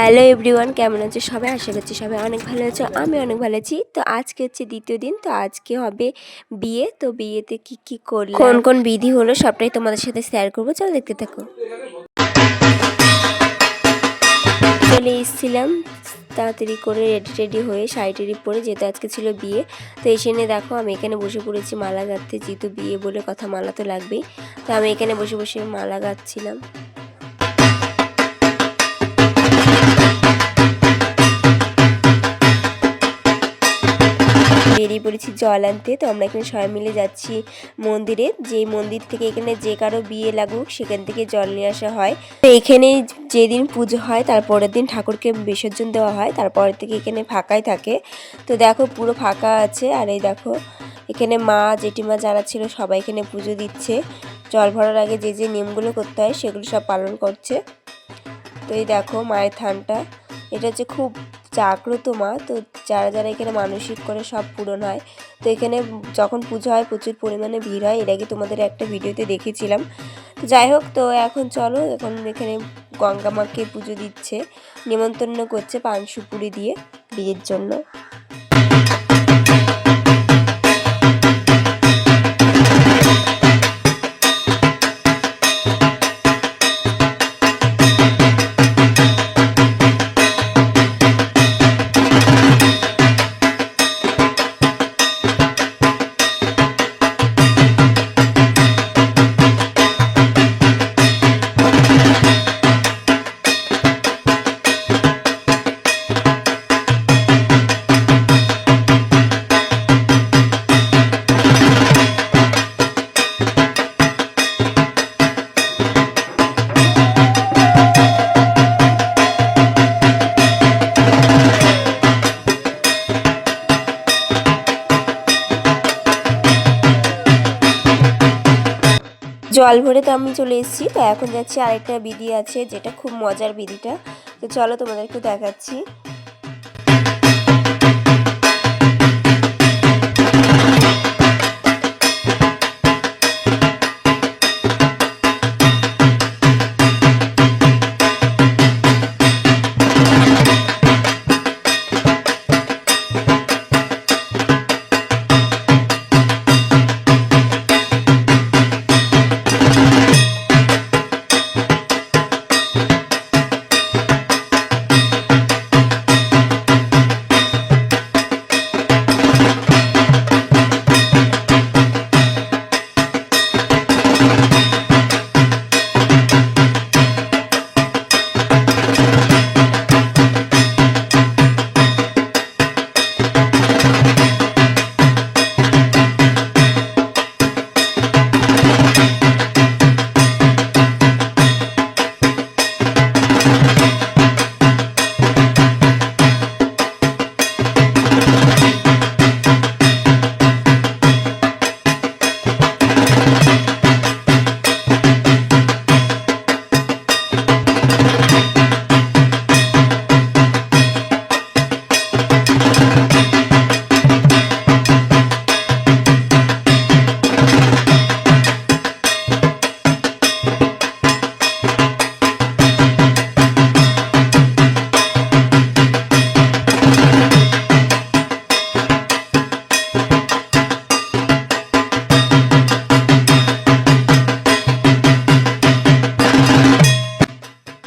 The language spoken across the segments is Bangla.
হ্যালো এভরিওয়ান, কেমন আছো সবাই? আশা করছি সবাই অনেক ভালো আছো। আমি অনেক ভালো আছি। তো আজকে হচ্ছে দ্বিতীয় দিন। তো আজকে হবে বিয়ে। তো বিয়েতে কি করলাম, কোন কোন বিধি হলো সবটাই তোমাদের সাথে শেয়ার করবো। চলো দেখতে থাকো। চলে এসেছিলাম তাড়াতাড়ি করে রেডি হয়ে, শাড়ি টাড়ি পরে, যেহেতু আজকে ছিল বিয়ে। তো এসে নিয়ে দেখো আমি এখানে বসে পড়েছি মালা গাঁথতে, যেহেতু বিয়ে বলে কথা, মালা তো লাগবেই। তো আমি এখানে বসে বসে মালা গাঁথছিলাম। বেরিয়ে পড়েছি জল আনতে। তো আমরা এখানে সবাই মিলে যাচ্ছি মন্দিরে, যে মন্দির থেকে এখানে যে কারো বিয়ে লাগুক সেখান থেকে জল নিয়ে আসা হয়। তো এখানে যেদিন পুজো হয় তারপরের দিন ঠাকুরকে বিসর্জন দেওয়া হয়, তারপরের থেকে এখানে ফাঁকাই থাকে। তো দেখো পুরো ফাঁকা আছে। আর এই দেখো এখানে মা জেঠিমা যারা ছিল সবাই এখানে পুজো দিচ্ছে। জল ভরার আগে যে যে নিয়মগুলো করতে হয় সেগুলো সব পালন করছে। তো এই দেখো মায়ের থানটা, এটা হচ্ছে খুব জাগ্রত মা। তো যারা যারা এখানে মানসিক করে সব পূরণ হয়। তো এখানে যখন পুজো হয় প্রচুর পরিমাণে ভিড় হয়, এর আগে তোমাদের একটা ভিডিওতে দেখেছিলাম। তো যাই হোক, তো এখন চলো, এখন এখানে গঙ্গা মাকে পুজো দিচ্ছে, নিমন্ত্রণ করছে পান সুপুরি দিয়ে বিয়ের জন্য। জল ভরে তো আমি চলে এসেছি। তো এখন যাচ্ছি আরেকটা বিধি আছে, যেটা খুব মজার বিধিটা। তো চলো তোমাদেরকে দেখাচ্ছি।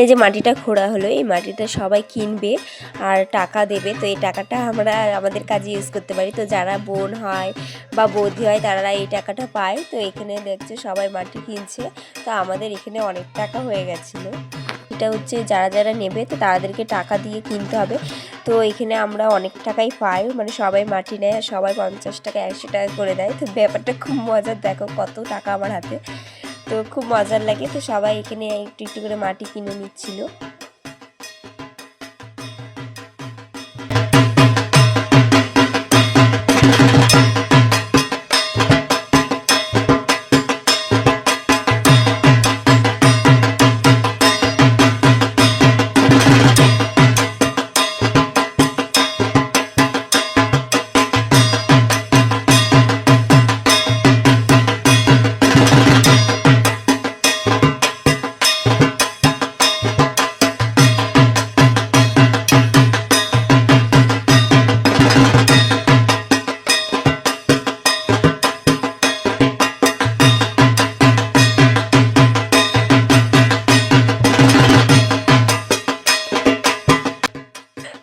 এই যে মাটিটা খোঁড়া হলো, এই মাটিটা সবাই কিনবে আর টাকা দেবে। তো এই টাকাটা আমরা আমাদের কাজে ইউজ করতে পারি। তো যারা বোন হয় বা বৌদি হয় তারা এই টাকাটা পায়। তো এখানে দেখছে সবাই মাটি কিনছে। তো আমাদের এখানে অনেক টাকা হয়ে গেছিলো। এটা হচ্ছে যারা যারা নেবে তো তাদেরকে টাকা দিয়ে কিনতে হবে। তো এখানে আমরা অনেক টাকাই পাই, মানে সবাই মাটি নেয় আর সবাই 50 টাকা 100 টাকা করে দেয়। তো ব্যাপারটা খুব মজার, দেখো কত টাকা আমার হাতে। তো খুব মজার লাগে। তো সবাই এখানে একটু একটু করে মাটি কিনে নিচ্ছিল।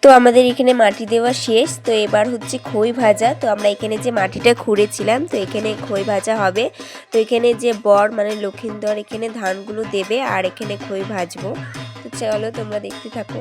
তো আমাদের এখানে মাটি দেওয়া শেষ। তো এবার হচ্ছে খই ভাজা। তো আমরা এখানে যে মাটিটা খুঁড়েছিলাম তো এখানে খই ভাজা হবে। তো এখানে যে বর মানে লক্ষিন্দর এখানে ধানগুলো দেবে আর এখানে খই ভাজবো। তো চলো তোমরা দেখতে থাকো।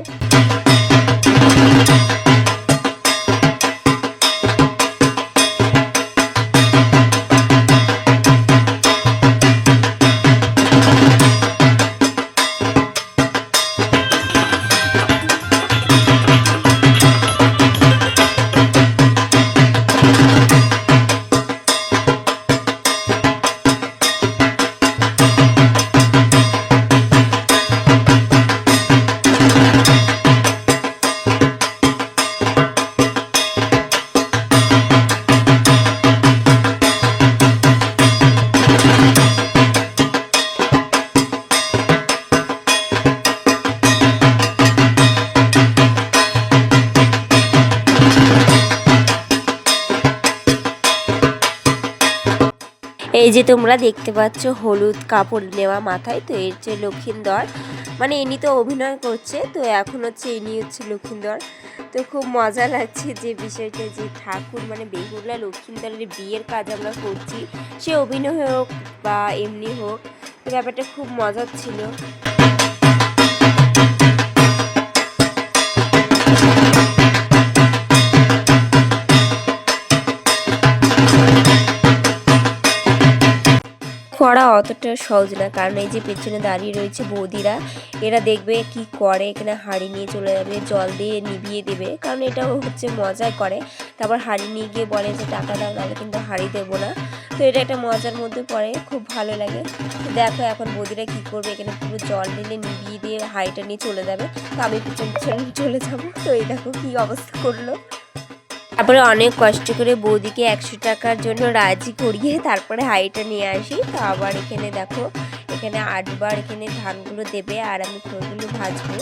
এই যে তোমরা দেখতে পাচ্ছ হলুদ কাপড় নেওয়া মাথায়। তো এর যে লক্ষিন্দর মানে ইনি তো অভিনয় করছে। তো এখন হচ্ছে ইনি হচ্ছে লক্ষিন্দর। তো খুব মজা লাগছে যে বিষয়টা যে ঠাকুর মানে বেহুলা লক্ষিন্দরের বিয়ের কাজ আমরা করছি, সে অভিনয় হোক বা এমনি হোক। তো ব্যাপারটা খুব মজার ছিল। করা অতটা সহজ না, কারণ এই যে পেছনে দাঁড়িয়ে রয়েছে বৌদিরা, এরা দেখবে কি করে। এখানে হাঁড়ি নিয়ে চলে যাবে, জল দিয়ে নিভিয়ে দেবে, কারণ এটাও হচ্ছে মজাই করে। তারপর হাঁড়ি নিয়ে গিয়ে বলে যে টাকা দাও, নাহলে কিন্তু হাঁড়ি দেবো না। তো এটা একটা মজার মধ্যে পড়ে, খুব ভালো লাগে। তো দেখো এখন বৌদিরা কি করবে, এখানে পুরো জল ঢেলে নিভিয়ে দিয়ে হাঁড়িটা নিয়ে চলে যাবে। তো আমি পিছন পিছন চলে যাবো। তো এই দেখো কি অবস্থা করলো। তারপরে অনেক কষ্ট করে বৌদিকে 100 টাকার জন্য রাজি করিয়ে তারপরে হাঁড়িটা নিয়ে আসি। তো আবার এখানে দেখো এখানে 8বার এখানে ধানগুলো দেবে আর আমি খইগুলো ভাজবো।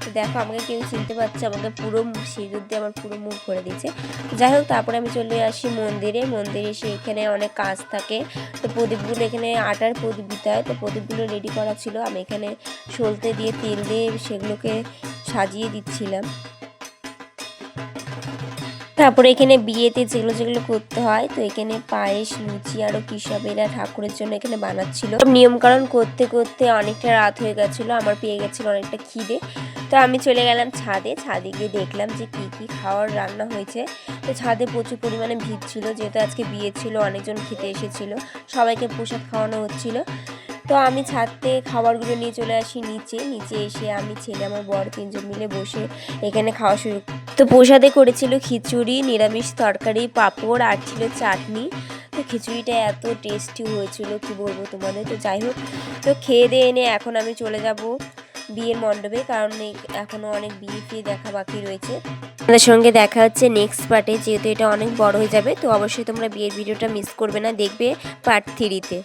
তো দেখো আমাকে কেউ চিনতে পারছে, আমাকে পুরো সিঁদুর দিয়ে আমার পুরো মুখ করে দিচ্ছে। যাই হোক তারপরে আমি চলে আসি মন্দিরে। মন্দিরে এসে এখানে অনেক কাজ থাকে। তো প্রদীপগুলো এখানে আটার প্রদীপ দিতে হয়। তো প্রদীপগুলো রেডি করা ছিল, আমি এখানে সলতে দিয়ে তেল দিয়ে সেগুলোকে সাজিয়ে দিচ্ছিলাম। তারপরে এখানে বিয়েতে যেগুলো যেগুলো করতে হয়, তো এখানে পায়েস লুচি আরও কী সব এরা ঠাকুরের জন্য এখানে বানাচ্ছিল। নিয়মকানুন করতে করতে অনেকটা রাত হয়ে গেছিলো, আমার পেয়ে গেছিলো অনেকটা খিদে। তো আমি চলে গেলাম ছাদে। ছাদে গিয়ে দেখলাম যে কী কী খাওয়ার রান্না হয়েছে। তো ছাদে প্রচুর পরিমাণে ভিড় ছিল, যেহেতু আজকে বিয়ে ছিল, অনেকজন খেতে এসেছিলো, সবাইকে প্রসাদ খাওয়ানো হচ্ছিলো। তো আমি ছাদ থেকে খাবারগুলো নিয়ে চলে আসি নিচে। নিচে এসে আমি ছেলে আমার বর 3জন মিলে বসে এখানে খাওয়া শুরু। তো প্রসাদে করেছিল খিচুড়ি, নিরামিষ তরকারি, পাঁপড় আর ছিল চাটনি। তো খিচুড়িটা এত টেস্টি হয়েছিল কি বলবো তোমাদের। তো যাই হোক, তো খেয়ে দিয়ে এনে এখন আমি চলে যাব বিয়ের মণ্ডপে, কারণ এখনও অনেক বিয়ে ফিয়ে দেখা বাকি রয়েছে। আমাদের সঙ্গে দেখা হচ্ছে নেক্সট পার্টে, যেহেতু এটা অনেক বড় হয়ে যাবে। তো অবশ্যই তোমরা বিয়ের ভিডিওটা মিস করবে না, দেখবে পার্ট 3-তে।